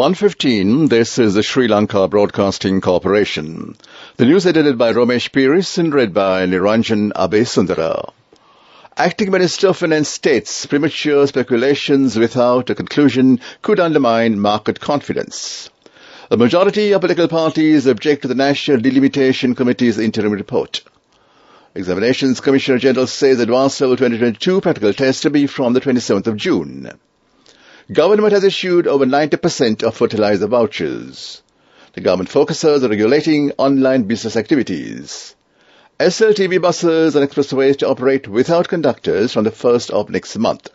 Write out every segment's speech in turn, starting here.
1:15, this is the Sri Lanka Broadcasting Corporation. The news edited by Romesh Piris and read by Niranjan Abesundara. Acting Minister of Finance states premature speculations without a conclusion could undermine market confidence. A majority of political parties object to the National Delimitation Committee's interim report. Examinations Commissioner General says advanced level 2022 practical tests to be from the 27th of June. Government has issued over 90% of fertilizer vouchers. The government focuses on regulating online business activities. SLTB buses and expressways to operate without conductors from the 1st of next month.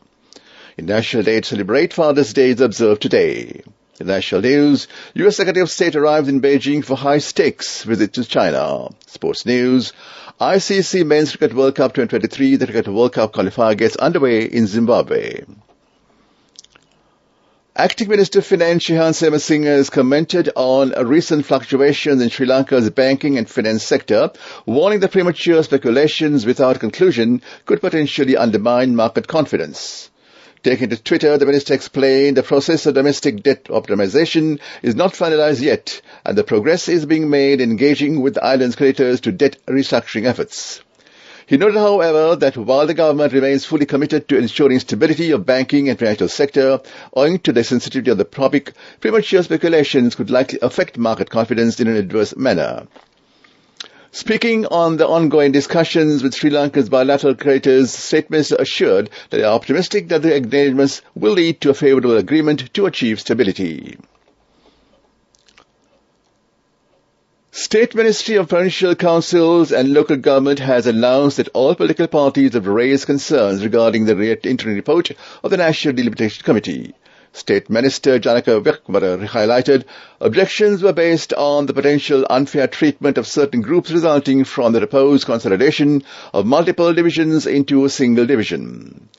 International Day to celebrate Father's Day is observed today. In national news, U.S. Secretary of State arrives in Beijing for high-stakes visit to China. Sports news, ICC Men's Cricket World Cup 2023, the Cricket World Cup qualifier gets underway in Zimbabwe. Acting Minister of Finance Shihan Semasinga has commented on recent fluctuations in Sri Lanka's banking and finance sector, warning that premature speculations without conclusion could potentially undermine market confidence. Taking to Twitter, the minister explained the process of domestic debt optimization is not finalized yet, and the progress is being made engaging with the island's creditors to debt restructuring efforts. He noted, however, that while the government remains fully committed to ensuring stability of banking and financial sector, owing to the sensitivity of the topic, premature speculations could likely affect market confidence in an adverse manner. Speaking on the ongoing discussions with Sri Lanka's bilateral creditors, State Minister assured that they are optimistic that the engagements will lead to a favourable agreement to achieve stability. State Ministry of Provincial Councils and Local Government has announced that all political parties have raised concerns regarding the interim report of the National Delimitation Committee. State Minister Janaka Vyakmara highlighted objections were based on the potential unfair treatment of certain groups resulting from the proposed consolidation of multiple divisions into a single division.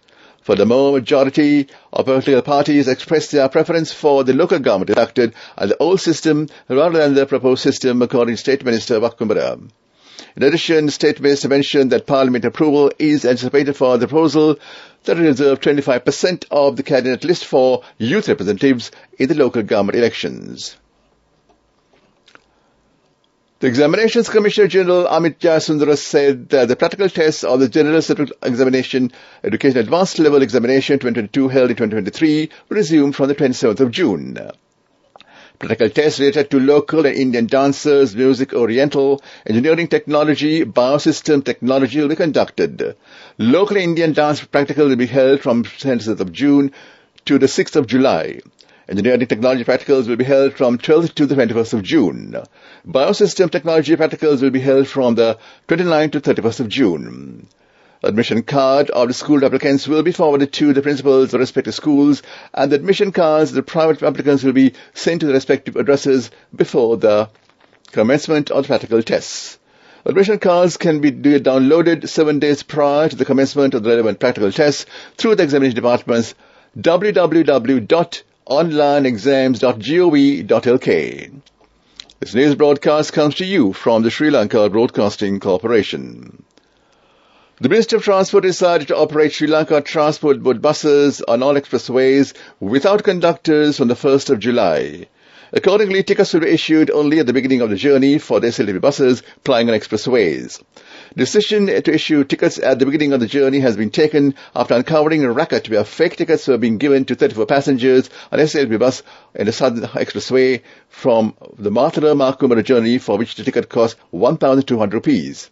Furthermore, majority of political parties expressed their preference for the local government elected and the old system rather than the proposed system, according to State Minister Vakkumbara. In addition, the State Minister mentioned that Parliament approval is anticipated for the proposal that will reserve 25% of the candidate list for youth representatives in the local government elections. The Examinations Commissioner General Amit Jayasundara said that the practical tests of the General Civil Examination Education Advanced Level Examination 2022 held in 2023 will resume from the 27th of June. Practical tests related to local and Indian dancers, music, oriental, engineering technology, biosystem technology will be conducted. Local Indian dance practical will be held from 27th of June to the 6th of July. Engineering technology practicals will be held from 12th to the 21st of June. Biosystem technology practicals will be held from the 29th to 31st of June. Admission card of the school applicants will be forwarded to the principals of respective schools, and the admission cards of the private applicants will be sent to the respective addresses before the commencement of the practical tests. Admission cards can be downloaded 7 days prior to the commencement of the relevant practical tests through the examination department's www.onlineexams.gov.lk. This news broadcast comes to you from the Sri Lanka Broadcasting Corporation. The Ministry of Transport decided to operate Sri Lanka Transport Board buses on all expressways without conductors from the 1st of July. Accordingly, tickets will be issued only at the beginning of the journey for the SLBC buses plying on expressways. The decision to issue tickets at the beginning of the journey has been taken after uncovering a racket where fake tickets were being given to 34 passengers on SLBC bus in the Southern Expressway from the Mathura-Markumbara journey, for which the ticket cost ₹1,200.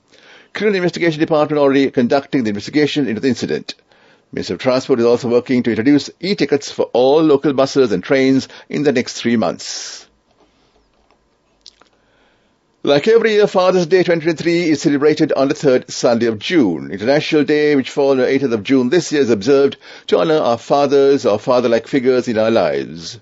Criminal Investigation Department already conducting the investigation into the incident. Ministry of Transport is also working to introduce e-tickets for all local buses and trains in the next 3 months. Like every year, Father's Day 2023 is celebrated on the 3rd Sunday of June. International Day, which falls on the 8th of June this year, is observed to honor our fathers or father-like figures in our lives.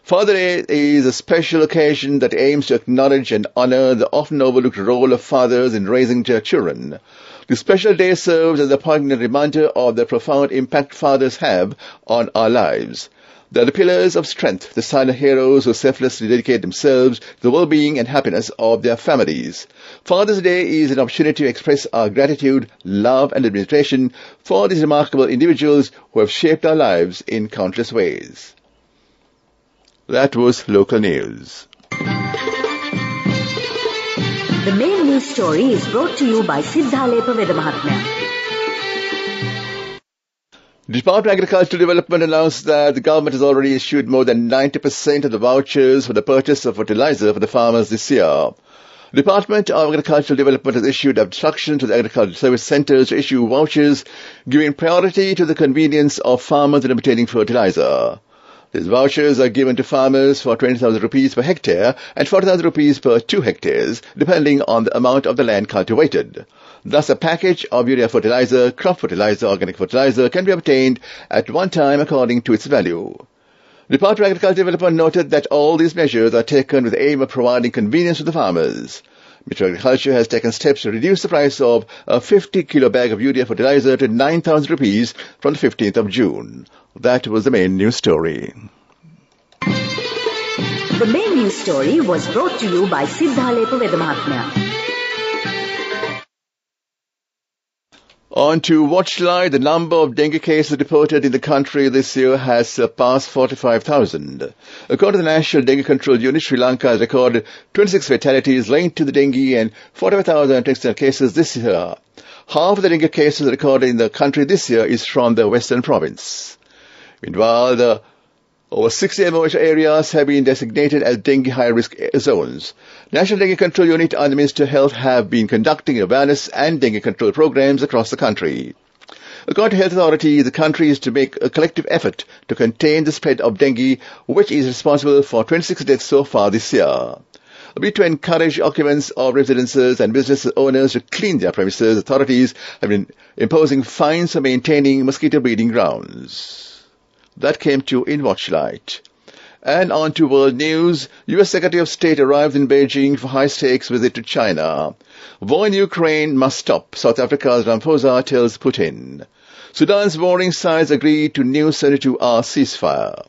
Father Day is a special occasion that aims to acknowledge and honor the often overlooked role of fathers in raising their children. The special day serves as a poignant reminder of the profound impact fathers have on our lives. They are the pillars of strength, the silent heroes who selflessly dedicate themselves to the well-being and happiness of their families. Father's Day is an opportunity to express our gratitude, love and admiration for these remarkable individuals who have shaped our lives in countless ways. That was local news. The main news story is brought to you by Siddhalepa Vedamahatmya. The Department of Agricultural Development announced that the government has already issued more than 90% of the vouchers for the purchase of fertilizer for the farmers this year. The Department of Agricultural Development has issued instructions to the agricultural service centers to issue vouchers, giving priority to the convenience of farmers in obtaining fertilizer. These vouchers are given to farmers for 20,000 rupees per hectare and 40,000 rupees per 2 hectares, depending on the amount of the land cultivated. Thus, a package of urea fertilizer, crop fertilizer, organic fertilizer can be obtained at one time according to its value. The Department of Agricultural Development noted that all these measures are taken with the aim of providing convenience to the farmers. Ministry of Agriculture has taken steps to reduce the price of a 50-kilo bag of urea fertilizer to 9,000 rupees from the 15th of June. That was the main news story. The main news story was brought to you by Siddhalepa Vedamahatmya. On to Watchlight, the number of dengue cases reported in the country this year has surpassed 45,000. According to the National Dengue Control Unit, Sri Lanka has recorded 26 fatalities linked to the dengue and 45,000 cases this year. Half of the dengue cases recorded in the country this year is from the Western Province. Meanwhile, over 60 emerging areas have been designated as dengue high-risk zones. National Dengue Control Unit and the Ministry of Health have been conducting awareness and dengue control programs across the country. According to health authorities, the country is to make a collective effort to contain the spread of dengue, which is responsible for 26 deaths so far this year. A bid to encourage occupants of residences and business owners to clean their premises, authorities have been imposing fines for maintaining mosquito breeding grounds. That came to in Watchlight. And on to world news. U.S. Secretary of State arrived in Beijing for high-stakes visit to China. War in Ukraine must stop, South Africa's Ramaphosa tells Putin. Sudan's warring sides agree to new 72-hour ceasefire.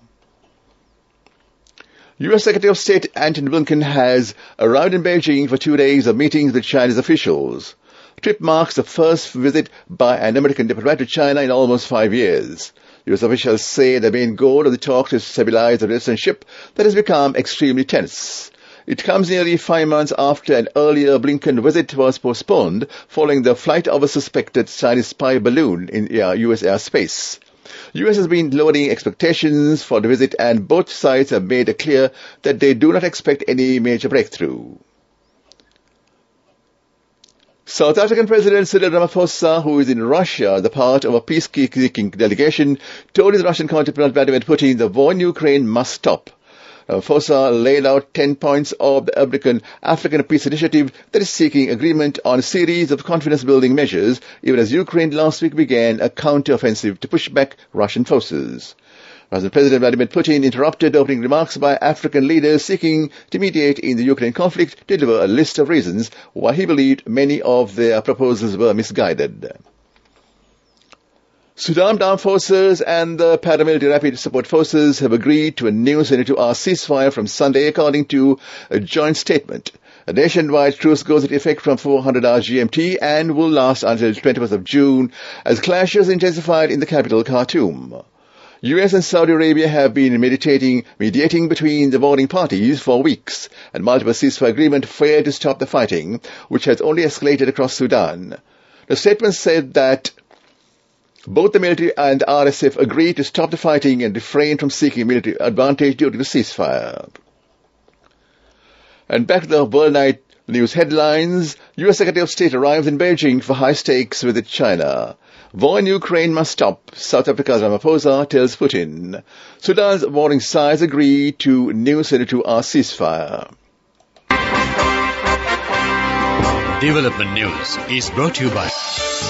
U.S. Secretary of State Antony Blinken has arrived in Beijing for 2 days of meetings with Chinese officials. The trip marks the first visit by an American diplomat to China in almost 5 years. U.S. officials say the main goal of the talks is to stabilize the relationship that has become extremely tense. It comes nearly 5 months after an earlier Blinken visit was postponed following the flight of a suspected Chinese spy balloon in U.S. airspace. U.S. has been lowering expectations for the visit, and both sides have made it clear that they do not expect any major breakthrough. South African President Cyril Ramaphosa, who is in Russia, the part of a peacekeeping delegation, told his Russian counterpart Vladimir Putin the war in Ukraine must stop. Ramaphosa laid out 10 points of the African Peace Initiative that is seeking agreement on a series of confidence-building measures, even as Ukraine last week began a counter-offensive to push back Russian forces. Russian President Vladimir Putin interrupted opening remarks by African leaders seeking to mediate in the Ukraine conflict to deliver a list of reasons why he believed many of their proposals were misguided. Sudan Armed Forces and the Paramilitary Rapid Support Forces have agreed to a new 72-hour ceasefire from Sunday, according to a joint statement. A nationwide truce goes into effect from 400 hours GMT and will last until 21st of June as clashes intensified in the capital, Khartoum. US and Saudi Arabia have been mediating between the warring parties for weeks, and multiple ceasefire agreements failed to stop the fighting, which has only escalated across Sudan. The statement said that both the military and the RSF agreed to stop the fighting and refrain from seeking military advantage during the ceasefire. And back to the World Night News headlines. U.S. Secretary of State arrives in Beijing for high-stakes visit China. War in Ukraine must stop, South Africa's Ramaphosa tells Putin. Sudan's warring sides agree to new 72-hour ceasefire. Development News is brought to you by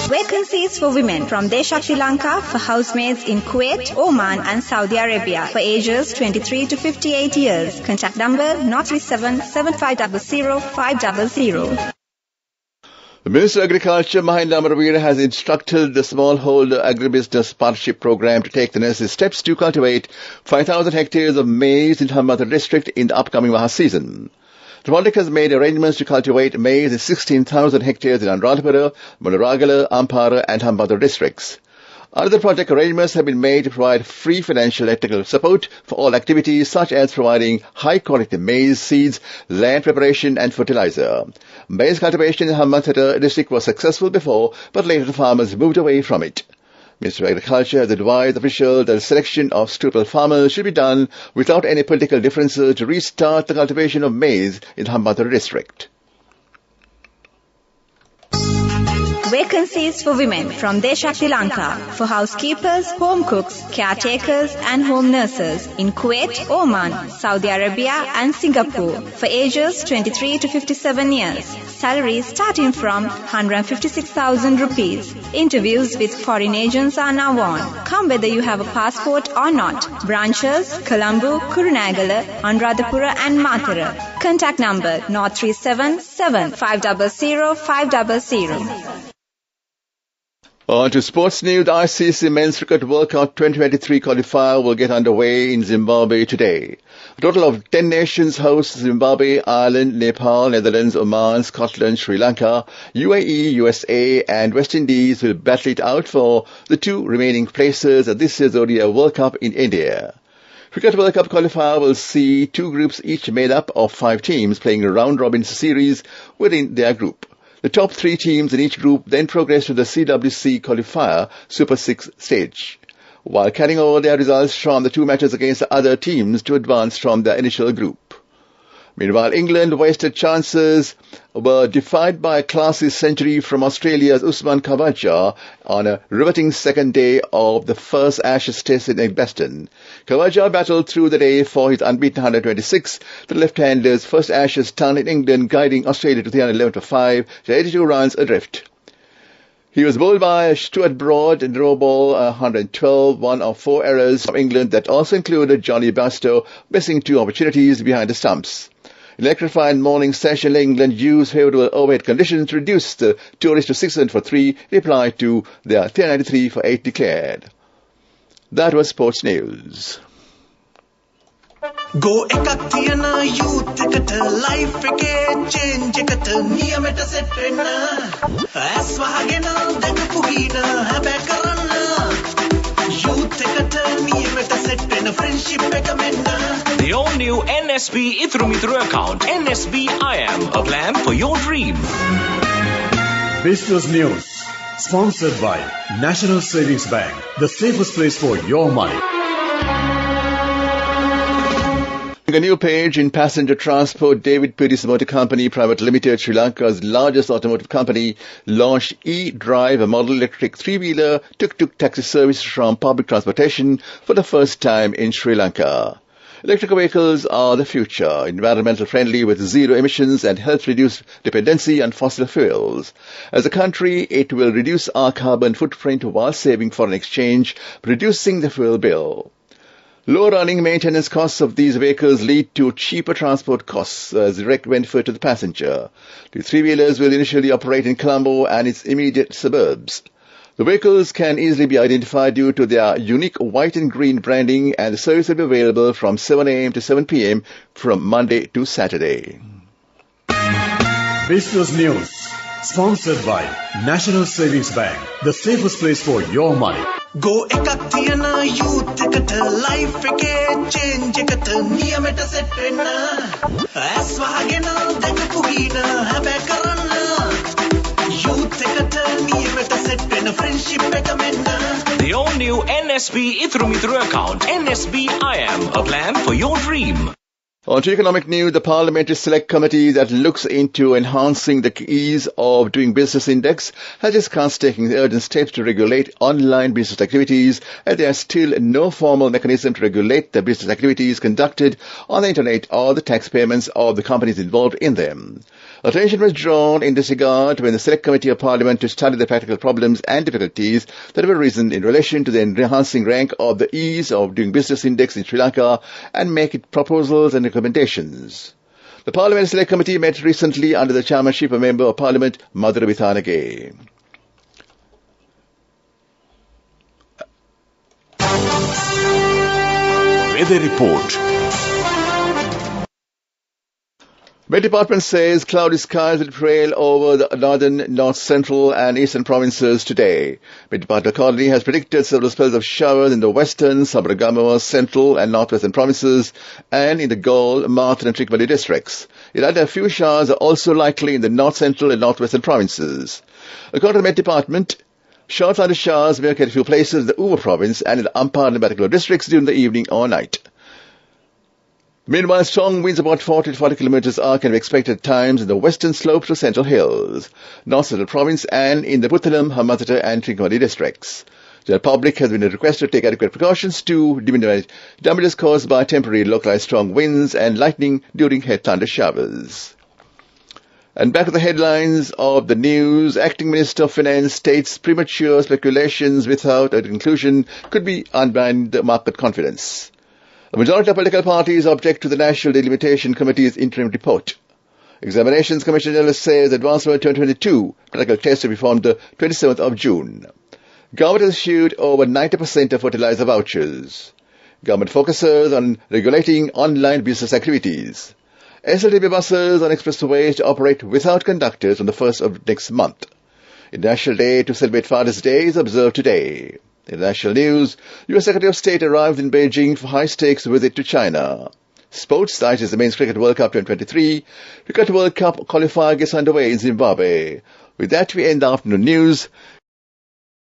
Vacancies for women from Desha Sri Lanka for housemaids in Kuwait, Oman and Saudi Arabia for ages 23 to 58 years. Contact number 037 7500 500. The Minister of Agriculture, Mahinda Amaravira, has instructed the Smallholder Agribusiness Partnership Program to take the necessary steps to cultivate 5,000 hectares of maize in Hambantota district in the upcoming Maha season. The project has made arrangements to cultivate maize in 16,000 hectares in Anuradhapura, Mularagala, Ampara and Hambantota districts. Other project arrangements have been made to provide free financial and technical support for all activities such as providing high-quality maize seeds, land preparation and fertilizer. Maize cultivation in Hambantota district was successful before, but later the farmers moved away from it. Ministry of Agriculture has advised officials that the selection of suitable farmers should be done without any political differences to restart the cultivation of maize in Hambantota district. Vacancies for women from Deshakti Lanka for housekeepers, home cooks, caretakers and home nurses in Kuwait, Oman, Saudi Arabia and Singapore for ages 23 to 57 years. Salaries starting from 156,000 rupees. Interviews with foreign agents are now on. Come whether you have a passport or not. Branches, Colombo, Kurunagala, Anuradhapura and Matara. Contact number 0377 500 500. On to sports news. The ICC Men's Cricket World Cup 2023 qualifier will get underway in Zimbabwe today. A total of 10 nations host Zimbabwe, Ireland, Nepal, Netherlands, Oman, Scotland, Sri Lanka, UAE, USA and West Indies will battle it out for the two remaining places at this year's ODI World Cup in India. Cricket World Cup qualifier will see two groups each made up of 5 teams playing a round-robin series within their group. The top 3 teams in each group then progress to the SLBC qualifier Super 6 stage, while carrying over their results from the 2 matches against the other teams to advance from their initial group. Meanwhile, England wasted chances were defied by a classy century from Australia's Usman Khawaja on a riveting second day of the first Ashes Test in Edgbaston. Khawaja battled through the day for his unbeaten 126, the left-hander's first Ashes ton in England, guiding Australia to 311 for 5 to 82 runs adrift. He was bowled by Stuart Broad in no ball 112, one of 4 errors from England that also included Johnny Bairstow missing 2 opportunities behind the stumps. Electrifying morning session, England used favourable overhead conditions to reduce the tourists to 6 for 3, reply to their 393 for 8 declared. That was sports news. Go ekak thiyana youth eකට life එකේ change එකට නියමෙට set වෙන්න ඇස් වහගෙන දැකපු ගීන හැබැ කරන්න youth එකට නියමෙට set වෙන friendship එක මෙන්න. The all-new NSB Ithru account, NSB IAM, a plan for your dream. Business News, sponsored by National Savings Bank, the safest place for your money. A new page in passenger transport, David Purdy's Motor Company Private Limited, Sri Lanka's largest automotive company, launched e-Drive, a model electric 3-wheeler tuk-tuk taxi service from public transportation for the first time in Sri Lanka. Electric vehicles are the future, environmental friendly with zero emissions and helps reduce dependency on fossil fuels. As a country, it will reduce our carbon footprint while saving foreign exchange, reducing the fuel bill. Low running maintenance costs of these vehicles lead to cheaper transport costs as direct benefit to the passenger. The 3-wheelers will initially operate in Colombo and its immediate suburbs. The vehicles can easily be identified due to their unique white and green branding, and the service will be available from 7 a.m. to 7 p.m. from Monday to Saturday. Business News, sponsored by National Savings Bank, the safest place for your money. Go ekak thiyana youth එකට life එකේ change එකට නියමෙට set වෙන්න ඇස් වහගෙන දැකපු ගීන හැබැ කරන්න youth එකට නියමෙට set වෙන friendship එක මෙන්න. The all-new NSB Ithru account, NSB IAM, a plan for your dream. On to economic news, the Parliamentary Select Committee that looks into enhancing the ease of doing business index has discussed taking urgent steps to regulate online business activities, as there is still no formal mechanism to regulate the business activities conducted on the internet or the tax payments of the companies involved in them. Attention was drawn in this regard when the Select Committee of Parliament to study the practical problems and difficulties that have arisen in relation to the enhancing rank of the ease of doing business index in Sri Lanka and make it proposals and recommendations. The Parliament Select Committee met recently under the chairmanship of Member of Parliament Madhura Vithanage. Weather report. Met Department says cloudy skies will prevail over the northern, north central and eastern provinces today. Met Department accordingly has predicted several spells of showers in the western, Sabaragamuwa, central and northwestern provinces and in the Galle, Martha and Trikmali districts. It added a few showers are also likely in the north central and northwestern provinces. According to the Met Department, short thunderstorm showers may occur at a few places in the Uva province and in the Ampad and Bataclan districts during the evening or night. Meanwhile, strong winds about 40 to 40 kilometers are can be expected at times in the western slopes to central hills, north central province and in the Puttalam, Hambantota and Trincomalee districts. The public has been requested to take adequate precautions to minimize damages caused by temporary localized strong winds and lightning during heavy thunder showers. And back to the headlines of the news. Acting Minister of Finance states premature speculations without a conclusion could be undermine the market confidence. A majority of political parties object to the National Delimitation Committee's interim report. Examinations Commission General says advancement 2022 practical test will be formed the 27th of June. Government has issued over 90% of fertilizer vouchers. Government focuses on regulating online business activities. SLBC buses on expressways to operate without conductors on the 1st of next month. International Day to celebrate Father's Day is observed today. In national news, U.S. Secretary of State arrived in Beijing for high-stakes visit to China. Sports, the ICC Men's Cricket World Cup 2023. Cricket World Cup qualifier gets underway in Zimbabwe. With that, we end the afternoon news.